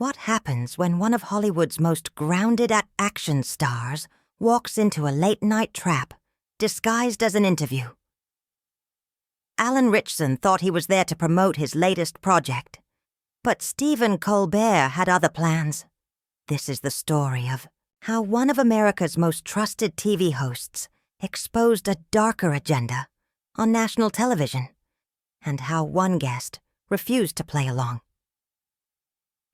What happens when one of Hollywood's most grounded action stars walks into a late-night trap, disguised as an interview? Alan Ritchson thought he was there to promote his latest project, but Stephen Colbert had other plans. This is the story of how one of America's most trusted TV hosts exposed a darker agenda on national television, and how one guest refused to play along.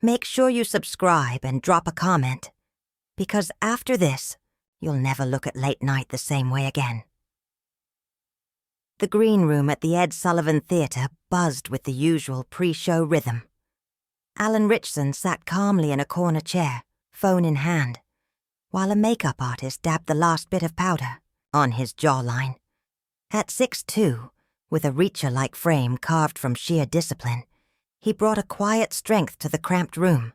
Make sure you subscribe and drop a comment, because after this, you'll never look at late night the same way again. The green room at the Ed Sullivan Theatre buzzed with the usual pre-show rhythm. Alan Ritchson sat calmly in a corner chair, phone in hand, while a makeup artist dabbed the last bit of powder on his jawline. At 6'2", with a Reacher-like frame carved from sheer discipline, he brought a quiet strength to the cramped room.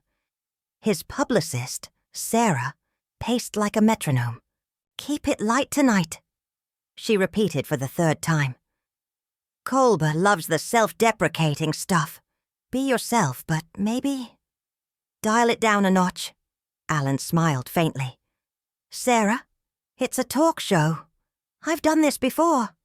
His publicist, Sarah, paced like a metronome. "Keep it light tonight," she repeated for the third time. "Colbert loves the self-deprecating stuff. Be yourself, but maybe dial it down a notch." Alan smiled faintly. "Sarah, it's a talk show. I've done this before."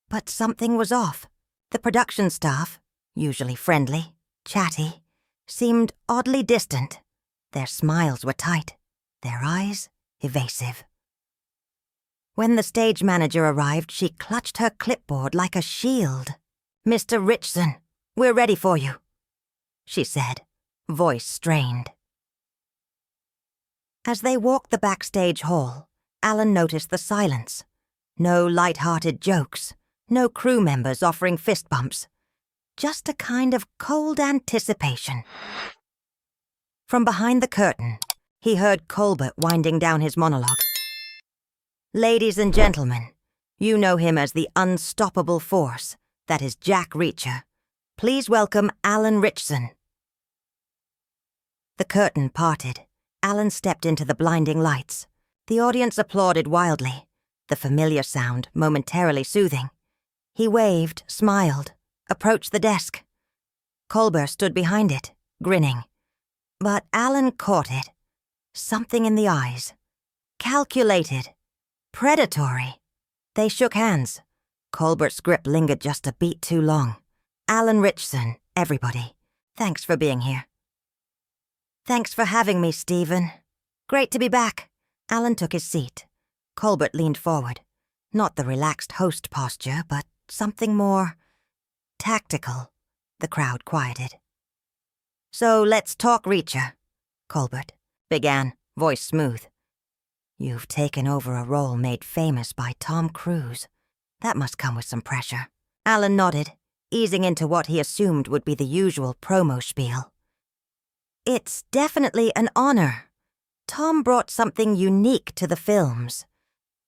But something was off. The production staff, usually friendly, chatty, seemed oddly distant. Their smiles were tight, their eyes evasive. When the stage manager arrived, she clutched her clipboard like a shield. "Mr. Ritchson, we're ready for you," she said, voice strained. As they walked the backstage hall, Alan noticed the silence. No light-hearted jokes, no crew members offering fist bumps. Just a kind of cold anticipation. From behind the curtain, he heard Colbert winding down his monologue. "Ladies and gentlemen, you know him as the unstoppable force that is Jack Reacher. Please welcome Alan Ritchson." The curtain parted. Alan stepped into the blinding lights. The audience applauded wildly, the familiar sound momentarily soothing. He waved, smiled, approached the desk. Colbert stood behind it, grinning. But Alan caught it. Something in the eyes. Calculated. Predatory. They shook hands. Colbert's grip lingered just a beat too long. "Alan Ritchson, everybody. Thanks for being here." "Thanks for having me, Stephen. Great to be back." Alan took his seat. Colbert leaned forward. Not the relaxed host posture, but something more tactical. The crowd quieted. "So let's talk Reacher," Colbert began, voice smooth. "You've taken over a role made famous by Tom Cruise. That must come with some pressure." Alan nodded, easing into what he assumed would be the usual promo spiel. "It's definitely an honor. Tom brought something unique to the films.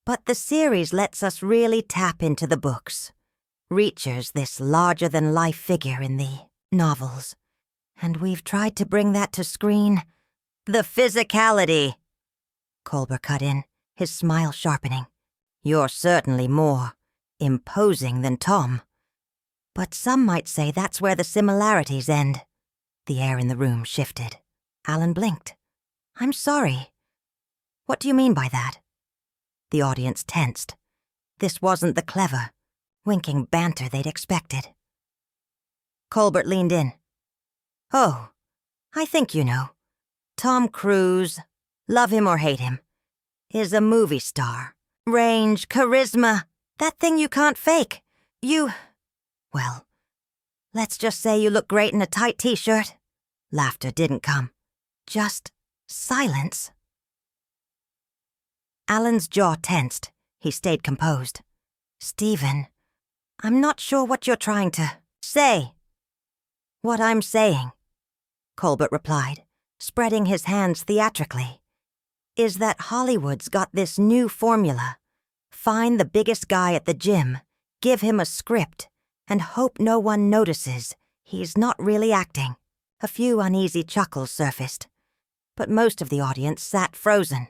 But the series lets us really tap into the books. Reacher's this larger-than-life figure in the novels. And we've tried to bring that to screen." "The physicality," Colbert cut in, his smile sharpening. "You're certainly more imposing than Tom. But some might say that's where the similarities end." The air in the room shifted. Alan blinked. "I'm sorry. What do you mean by that?" The audience tensed. This wasn't the clever, winking banter they'd expected. Colbert leaned in. "Oh, I think you know. Tom Cruise, love him or hate him, is a movie star. Range, charisma, that thing you can't fake. Well, let's just say you look great in a tight t-shirt." Laughter didn't come. Just silence. Alan's jaw tensed. He stayed composed. "Stephen, I'm not sure what you're trying to say." "What I'm saying," Colbert replied, spreading his hands theatrically, "is that Hollywood's got this new formula. Find the biggest guy at the gym, give him a script, and hope no one notices he's not really acting." A few uneasy chuckles surfaced, but most of the audience sat frozen.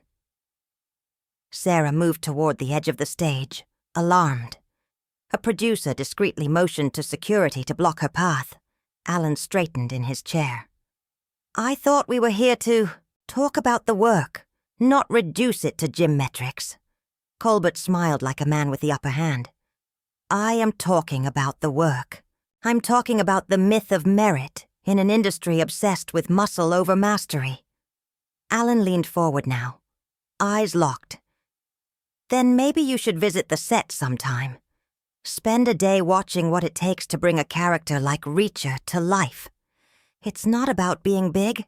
Sarah moved toward the edge of the stage, alarmed. A producer discreetly motioned to security to block her path. Alan straightened in his chair. I thought we were here to talk about the work, not reduce it to gym metrics. Colbert smiled like a man with the upper hand. I am talking about the work. I'm talking about the myth of merit in an industry obsessed with muscle over mastery. Alan leaned forward now, eyes locked. Then maybe you should visit the set sometime. Spend a day watching what it takes to bring a character like Reacher to life. It's not about being big.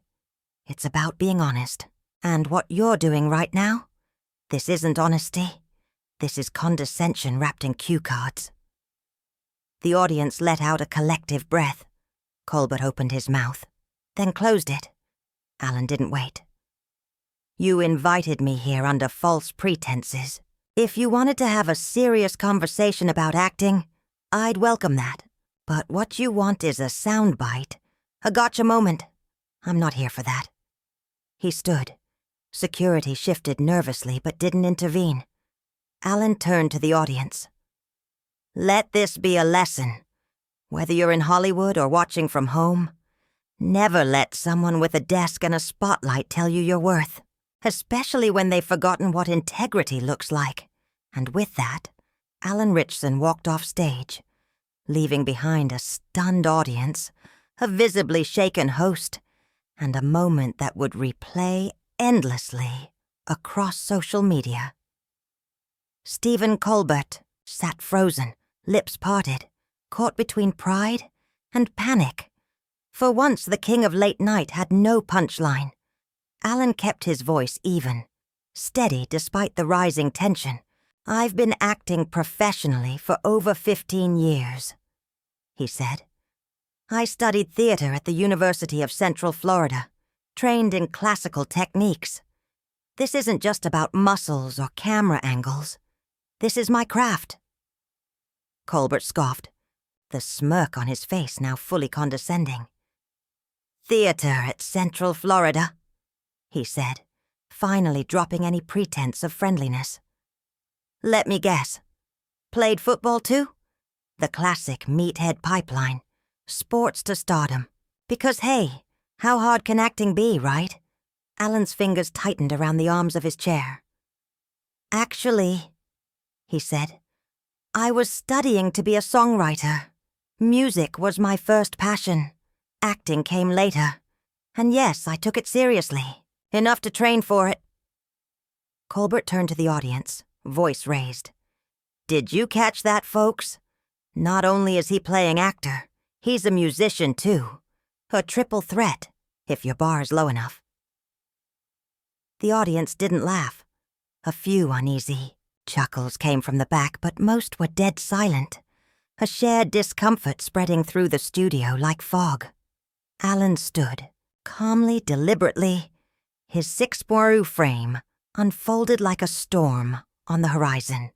It's about being honest. And what you're doing right now, this isn't honesty. This is condescension wrapped in cue cards. The audience let out a collective breath. Colbert opened his mouth, then closed it. Alan didn't wait. You invited me here under false pretenses. If you wanted to have a serious conversation about acting, I'd welcome that. But what you want is a soundbite, a gotcha moment. I'm not here for that. He stood. Security shifted nervously but didn't intervene. Alan turned to the audience. Let this be a lesson. Whether you're in Hollywood or watching from home, never let someone with a desk and a spotlight tell you your worth, especially when they've forgotten what integrity looks like. And with that, Alan Ritchson walked off stage, leaving behind a stunned audience, a visibly shaken host, and a moment that would replay endlessly across social media. Stephen Colbert sat frozen, lips parted, caught between pride and panic. For once, the king of late night had no punchline. Alan kept his voice even, steady despite the rising tension. I've been acting professionally for over 15 years, he said. I studied theater at the University of Central Florida, trained in classical techniques. This isn't just about muscles or camera angles. This is my craft. Colbert scoffed, the smirk on his face now fully condescending. Theater at Central Florida, he said, finally dropping any pretense of friendliness. Let me guess. Played football too? The classic meathead pipeline. Sports to stardom. Because hey, how hard can acting be, right? Alan's fingers tightened around the arms of his chair. Actually, he said, I was studying to be a songwriter. Music was my first passion. Acting came later. And yes, I took it seriously. Enough to train for it. Colbert turned to the audience, voice raised. Did you catch that, folks? Not only is he playing actor, he's a musician too. A triple threat, if your bar is low enough. The audience didn't laugh. A few uneasy. Chuckles came from the back, but most were dead silent. A shared discomfort spreading through the studio like fog. Alan stood, calmly, deliberately, his 6-Moru frame unfolded like a storm on the horizon.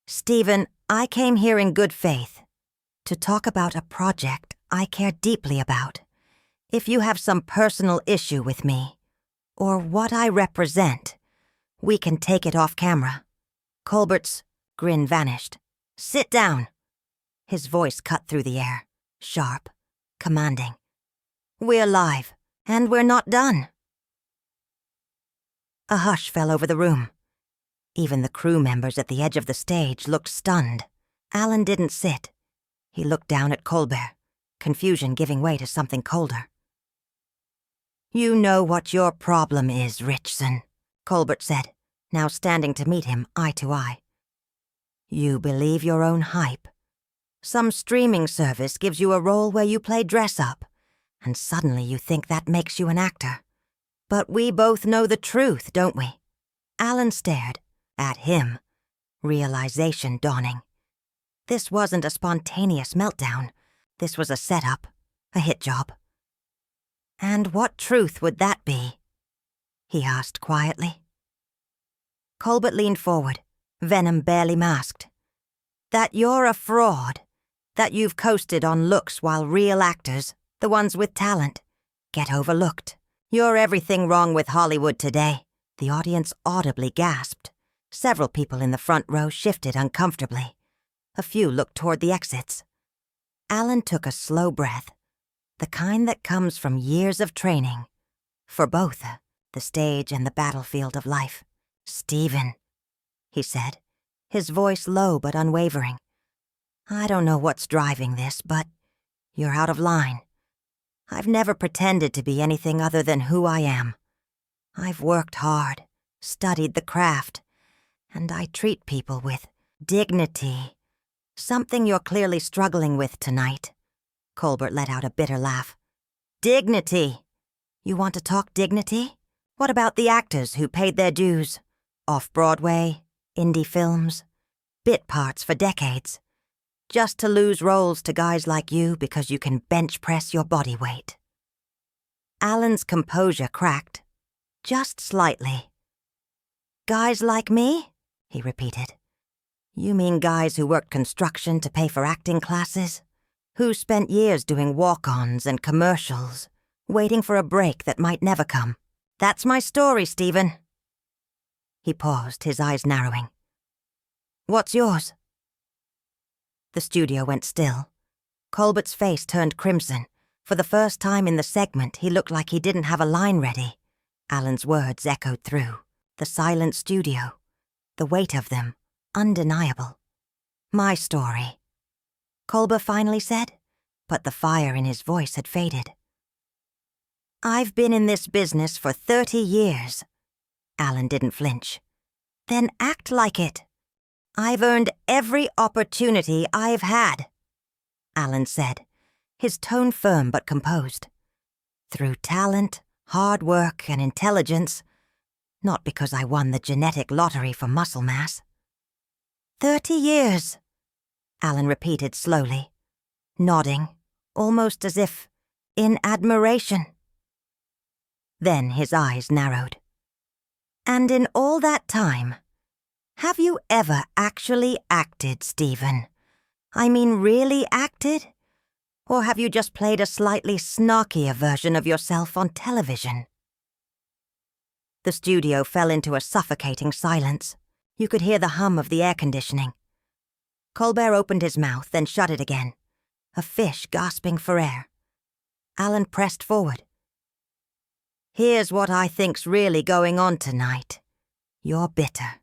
Stephen, I came here in good faith to talk about a project I care deeply about. If you have some personal issue with me, or what I represent, we can take it off camera. Colbert's grin vanished. Sit down. His voice cut through the air, sharp, commanding. We're live, and we're not done. A hush fell over the room. Even the crew members at the edge of the stage looked stunned. Alan didn't sit. He looked down at Colbert, confusion giving way to something colder. You know what your problem is, Ritchson, Colbert said, now standing to meet him eye to eye. You believe your own hype. Some streaming service gives you a role where you play dress-up, and suddenly you think that makes you an actor. But we both know the truth, don't we? Alan stared at him, realization dawning. This wasn't a spontaneous meltdown. This was a setup, a hit job. And what truth would that be? He asked quietly. Colbert leaned forward, venom barely masked. That you're a fraud. That you've coasted on looks while real actors, the ones with talent, get overlooked. You're everything wrong with Hollywood today. The audience audibly gasped. Several people in the front row shifted uncomfortably. A few looked toward the exits. Alan took a slow breath. The kind that comes from years of training. For both, the stage and the battlefield of life. "Stephen," he said, his voice low but unwavering. "I don't know what's driving this, but you're out of line. I've never pretended to be anything other than who I am. I've worked hard, studied the craft, and I treat people with dignity. Something you're clearly struggling with tonight." Colbert let out a bitter laugh. "Dignity! You want to talk dignity? What about the actors who paid their dues? Off-Broadway, indie films, bit parts for decades. Just to lose roles to guys like you because you can bench press your body weight." Alan's composure cracked, just slightly. "Guys like me?" he repeated. "You mean guys who worked construction to pay for acting classes? Who spent years doing walk-ons and commercials, waiting for a break that might never come? That's my story, Stephen." He paused, his eyes narrowing. "What's yours?" The studio went still. Colbert's face turned crimson. For the first time in the segment, he looked like he didn't have a line ready. Alan's words echoed through. The silent studio. The weight of them, undeniable. "My story," Colbert finally said, but the fire in his voice had faded. "I've been in this business for 30 years. Alan didn't flinch. "Then act like it. I've earned every opportunity I've had," Alan said, his tone firm but composed. "Through talent, hard work, and intelligence, not because I won the genetic lottery for muscle mass." 30 years, Alan repeated slowly, nodding, almost as if in admiration. Then his eyes narrowed. "And in all that time, have you ever actually acted, Stephen? I mean really acted? Or have you just played a slightly snarkier version of yourself on television?" The studio fell into a suffocating silence. You could hear the hum of the air conditioning. Colbert opened his mouth, then shut it again, a fish gasping for air. Alan pressed forward. "Here's what I think's really going on tonight. You're bitter.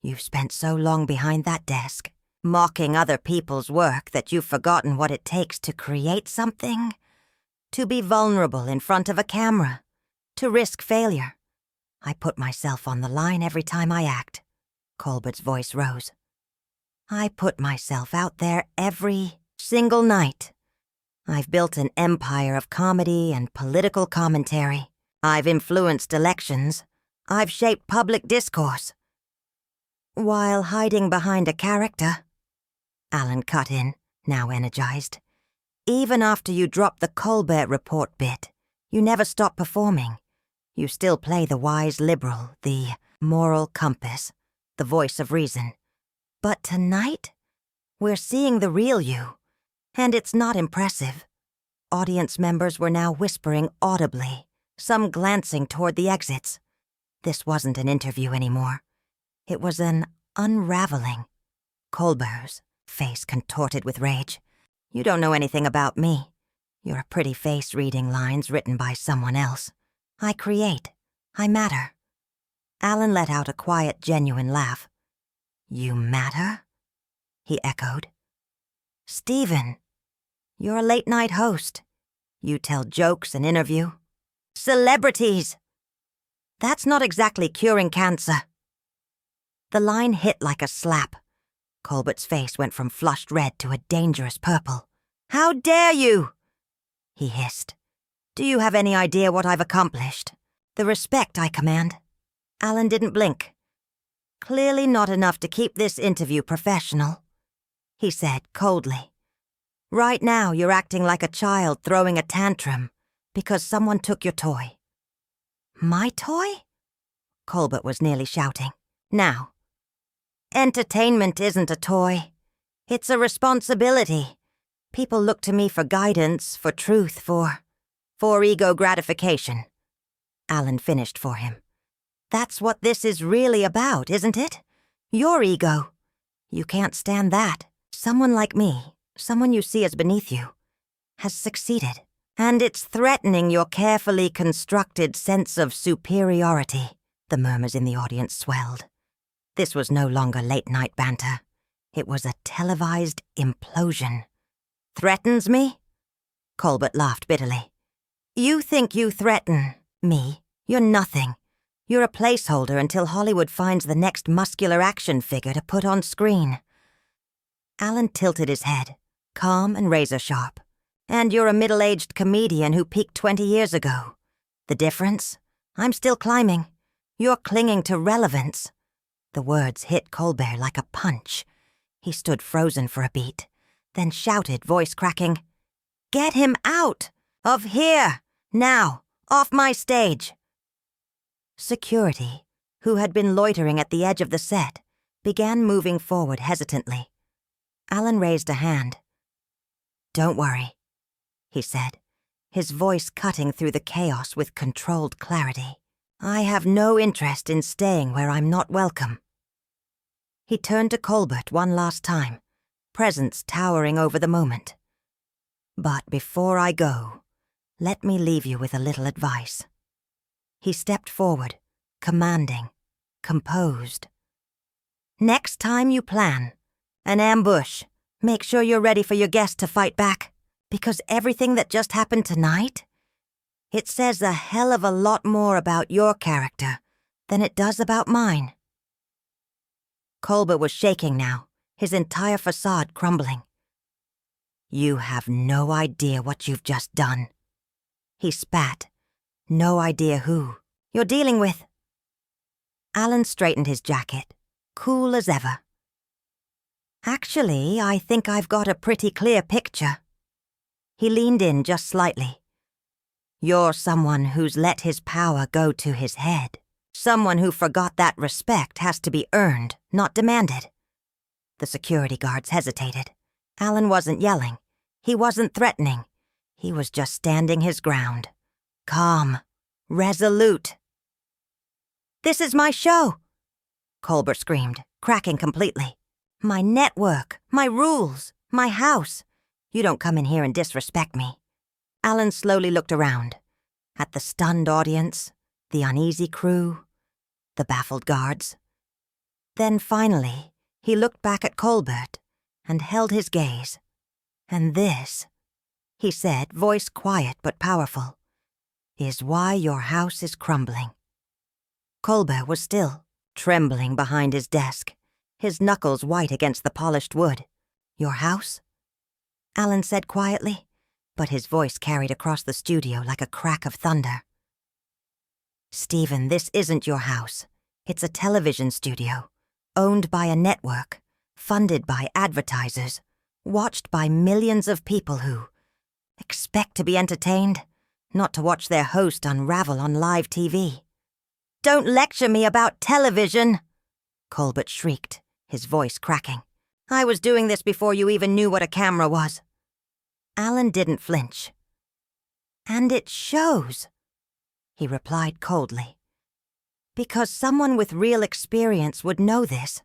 You've spent so long behind that desk, mocking other people's work that you've forgotten what it takes to create something, to be vulnerable in front of a camera, to risk failure. I put myself on the line every time I act." Colbert's voice rose. "I put myself out there every single night. I've built an empire of comedy and political commentary. I've influenced elections. I've shaped public discourse. While hiding behind a character," Alan cut in, now energized. "Even after you dropped the Colbert Report bit, you never stopped performing. You still play the wise liberal, the moral compass, the voice of reason. But tonight, we're seeing the real you, and it's not impressive." Audience members were now whispering audibly, some glancing toward the exits. This wasn't an interview anymore. It was an unraveling. Colbert's face contorted with rage. "You don't know anything about me. You're a pretty face reading lines written by someone else. I create. I matter." Alan let out a quiet, genuine laugh. "You matter?" he echoed. "Stephen, you're a late-night host. You tell jokes and interview. Celebrities! That's not exactly curing cancer." The line hit like a slap. Colbert's face went from flushed red to a dangerous purple. "How dare you?" he hissed. "Do you have any idea what I've accomplished? The respect I command?" Alan didn't blink. "Clearly not enough to keep this interview professional," he said coldly. "Right now you're acting like a child throwing a tantrum because someone took your toy." "My toy?" Colbert was nearly shouting. "Now, entertainment isn't a toy. It's a responsibility. People look to me for guidance, for truth, for ego gratification." Alan finished for him. "That's what this is really about, isn't it? Your ego. You can't stand that. Someone like me, someone you see as beneath you, has succeeded. And it's threatening your carefully constructed sense of superiority, the murmurs in the audience swelled. This was no longer late-night banter. It was a televised implosion. Threatens me? Colbert laughed bitterly. You think you threaten me? You're nothing. You're a placeholder until Hollywood finds the next muscular action figure to put on screen. Alan tilted his head, calm and razor-sharp. And you're a middle-aged comedian who peaked 20 years ago. The difference? I'm still climbing. You're clinging to relevance. The words hit Colbert like a punch. He stood frozen for a beat, then shouted, voice cracking, "Get him out! Of here! Now! Off my stage!" Security, who had been loitering at the edge of the set, began moving forward hesitantly. Alan raised a hand. "Don't worry," he said, his voice cutting through the chaos with controlled clarity. "I have no interest in staying where I'm not welcome." He turned to Colbert one last time, presence towering over the moment. "But before I go, let me leave you with a little advice." He stepped forward, commanding, composed. "Next time you plan an ambush, make sure you're ready for your guest to fight back, because everything that just happened tonight, it says a hell of a lot more about your character than it does about mine." Colbert was shaking now, his entire facade crumbling. "You have no idea what you've just done." He spat. "No idea who you're dealing with." Alan straightened his jacket, cool as ever. "Actually, I think I've got a pretty clear picture." He leaned in just slightly. "You're someone who's let his power go to his head. Someone who forgot that respect has to be earned, not demanded." The security guards hesitated. Alan wasn't yelling. He wasn't threatening. He was just standing his ground. Calm. Resolute. "This is my show!" Colbert screamed, cracking completely. "My network, my rules, my house. You don't come in here and disrespect me." Alan slowly looked around. At the stunned audience, the uneasy crew, the baffled guards. Then finally, he looked back at Colbert and held his gaze. "And this," he said, voice quiet but powerful, "is why your house is crumbling." Colbert was still, trembling behind his desk, his knuckles white against the polished wood. "Your house?" Alan said quietly, but his voice carried across the studio like a crack of thunder. "Stephen, this isn't your house. It's a television studio, owned by a network, funded by advertisers, watched by millions of people who expect to be entertained, not to watch their host unravel on live TV." "Don't lecture me about television!" Colbert shrieked, his voice cracking. "I was doing this before you even knew what a camera was." Alan didn't flinch. "And it shows," he replied coldly. "Because someone with real experience would know this.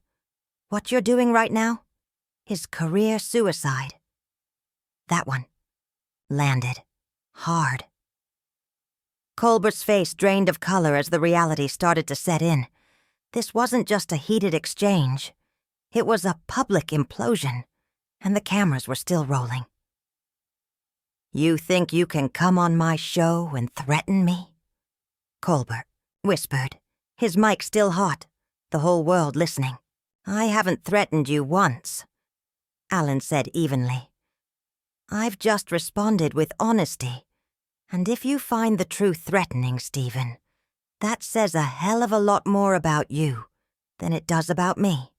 What you're doing right now is career suicide." That one landed hard. Colbert's face drained of color as the reality started to set in. This wasn't just a heated exchange. It was a public implosion, and the cameras were still rolling. "You think you can come on my show and threaten me?" Colbert whispered, his mic still hot, the whole world listening. "I haven't threatened you once," Alan said evenly. "I've just responded with honesty. And if you find the truth threatening, Stephen, that says a hell of a lot more about you than it does about me."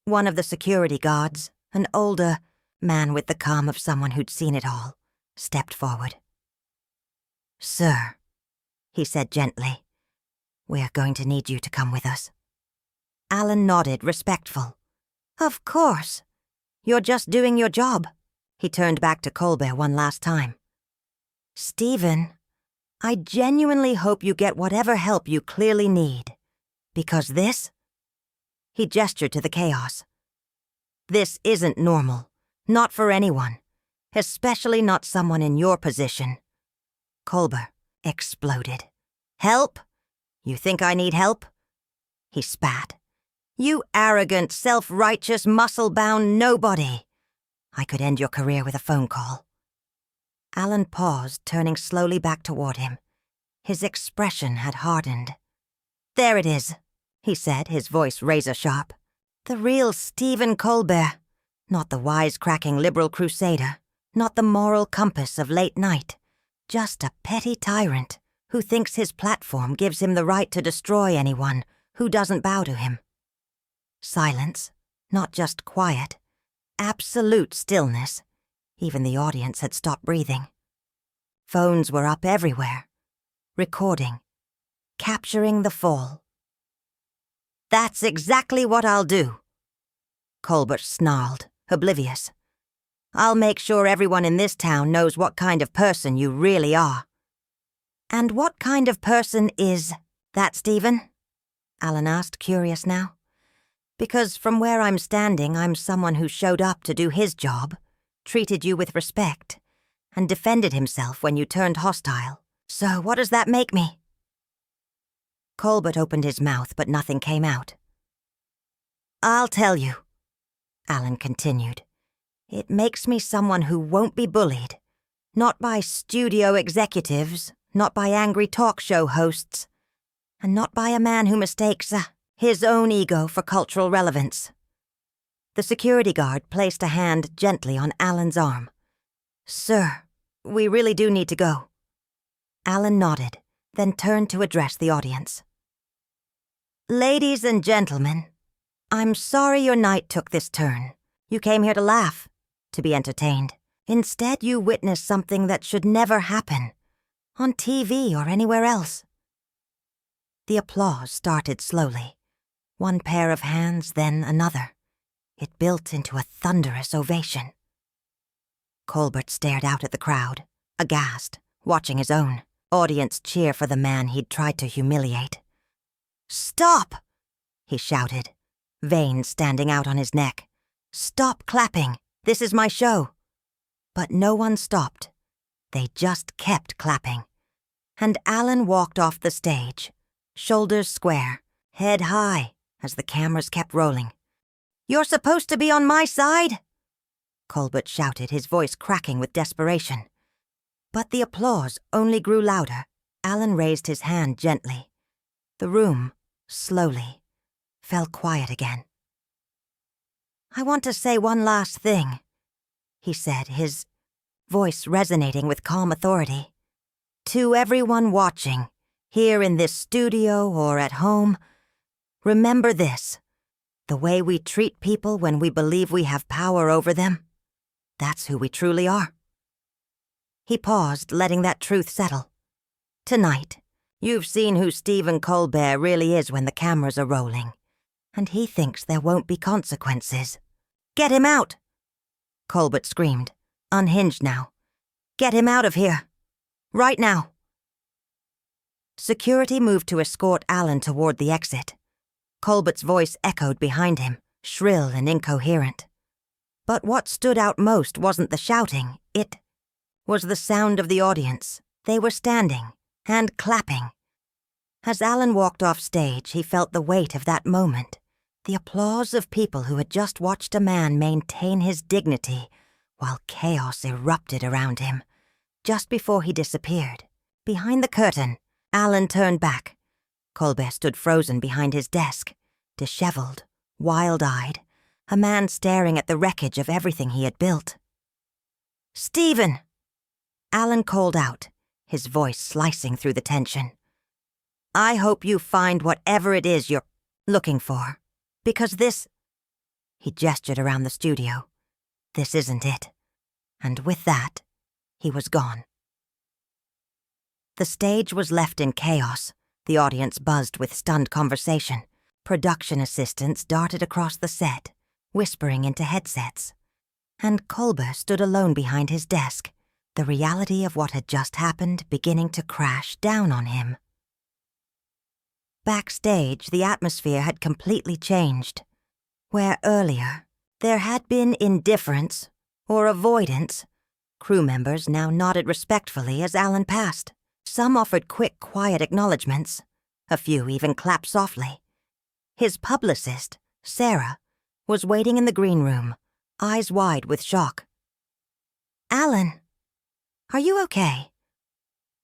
One of the security guards, an older man with the calm of someone who'd seen it all, stepped forward. "Sir," he said gently, "we're going to need you to come with us." Alan nodded, respectful. "Of course. You're just doing your job." He turned back to Colbert one last time. "Stephen, I genuinely hope you get whatever help you clearly need. Because this," he gestured to the chaos, "this isn't normal. Not for anyone. Especially not someone in your position. Colbert exploded. Help? You think I need help? He spat. You arrogant, self-righteous, muscle-bound nobody. I could end your career with a phone call. Alan paused, turning slowly back toward him. His expression had hardened. There it is, he said, his voice razor-sharp. The real Stephen Colbert, not the wisecracking liberal crusader, not the moral compass of late night, just a petty tyrant who thinks his platform gives him the right to destroy anyone who doesn't bow to him. Silence, not just quiet, absolute stillness. Even the audience had stopped breathing. Phones were up everywhere, recording, capturing the fall. That's exactly what I'll do, Colbert snarled, oblivious. I'll make sure everyone in this town knows what kind of person you really are. And what kind of person is that, Stephen? Alan asked, curious now. Because from where I'm standing, I'm someone who showed up to do his job, treated you with respect, and defended himself when you turned hostile. So what does that make me? Colbert opened his mouth, but nothing came out. I'll tell you, Alan continued. It makes me someone who won't be bullied. Not by studio executives, not by angry talk show hosts, and not by a man who mistakes his own ego for cultural relevance. The security guard placed a hand gently on Alan's arm. Sir, we really do need to go. Alan nodded, then turned to address the audience. Ladies and gentlemen, I'm sorry your night took this turn. You came here to laugh, to be entertained. Instead, you witnessed something that should never happen, on TV or anywhere else. The applause started slowly. One pair of hands, then another. It built into a thunderous ovation. Colbert stared out at the crowd, aghast, watching his own audience cheer for the man he'd tried to humiliate. Stop! He shouted, veins standing out on his neck. Stop clapping. This is my show. But no one stopped. They just kept clapping. And Alan walked off the stage, shoulders square, head high, as the cameras kept rolling. You're supposed to be on my side? Colbert shouted, his voice cracking with desperation. But the applause only grew louder. Alan raised his hand gently. The room, slowly, fell quiet again. I want to say one last thing, he said, his voice resonating with calm authority. To everyone watching, here in this studio or at home, remember this. The way we treat people when we believe we have power over them, that's who we truly are. He paused, letting that truth settle. Tonight, you've seen who Stephen Colbert really is when the cameras are rolling, and he thinks there won't be consequences. Get him out! Colbert screamed, unhinged now. Get him out of here. Right now. Security moved to escort Alan toward the exit. Colbert's voice echoed behind him, shrill and incoherent. But what stood out most wasn't the shouting, it was the sound of the audience. They were standing and clapping. As Alan walked off stage, he felt the weight of that moment, the applause of people who had just watched a man maintain his dignity while chaos erupted around him. Just before he disappeared, behind the curtain, Alan turned back. Colbert stood frozen behind his desk, disheveled, wild-eyed, a man staring at the wreckage of everything he had built. Stephen! Alan called out, his voice slicing through the tension. I hope you find whatever it is you're looking for, because this... He gestured around the studio. This isn't it. And with that, he was gone. The stage was left in chaos. The audience buzzed with stunned conversation. Production assistants darted across the set, whispering into headsets. And Colbert stood alone behind his desk, the reality of what had just happened beginning to crash down on him. Backstage, the atmosphere had completely changed. Where earlier, there had been indifference or avoidance, crew members now nodded respectfully as Alan passed. Some offered quick, quiet acknowledgments. A few even clapped softly. His publicist, Sarah, was waiting in the green room, eyes wide with shock. "Alan, are you okay?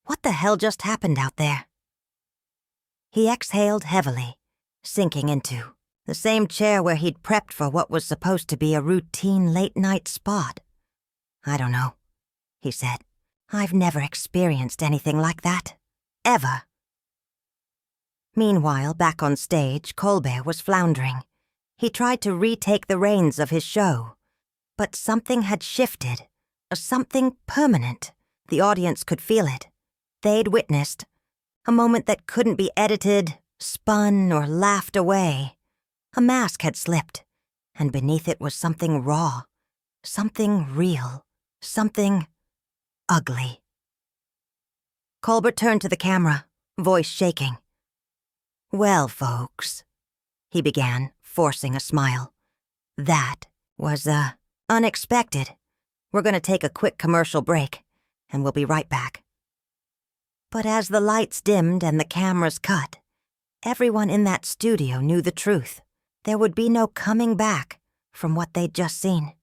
What the hell just happened out there?" He exhaled heavily, sinking into the same chair where he'd prepped for what was supposed to be a routine late-night spot. "I don't know," he said. "I've never experienced anything like that. Ever." Meanwhile, back on stage, Colbert was floundering. He tried to retake the reins of his show. But something had shifted, something permanent. The audience could feel it. They'd witnessed a moment that couldn't be edited, spun, or laughed away. A mask had slipped, and beneath it was something raw, something real, something ugly. Colbert turned to the camera, voice shaking. "Well, folks," he began, forcing a smile. "That was, unexpected. We're going to take a quick commercial break, and we'll be right back." But as the lights dimmed and the cameras cut, everyone in that studio knew the truth. There would be no coming back from what they'd just seen.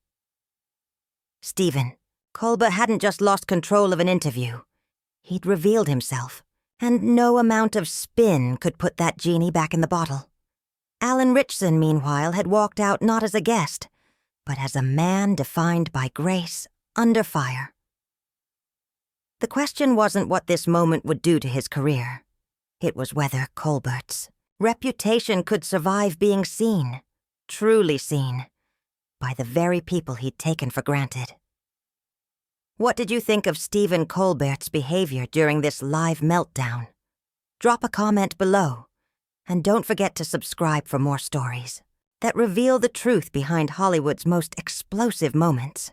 Stephen Colbert hadn't just lost control of an interview. He'd revealed himself, and no amount of spin could put that genie back in the bottle. Alan Ritchson, meanwhile, had walked out not as a guest, but as a man defined by grace under fire. The question wasn't what this moment would do to his career. It was whether Colbert's reputation could survive being seen, truly seen, by the very people he'd taken for granted. What did you think of Stephen Colbert's behavior during this live meltdown? Drop a comment below, and don't forget to subscribe for more stories that reveal the truth behind Hollywood's most explosive moments.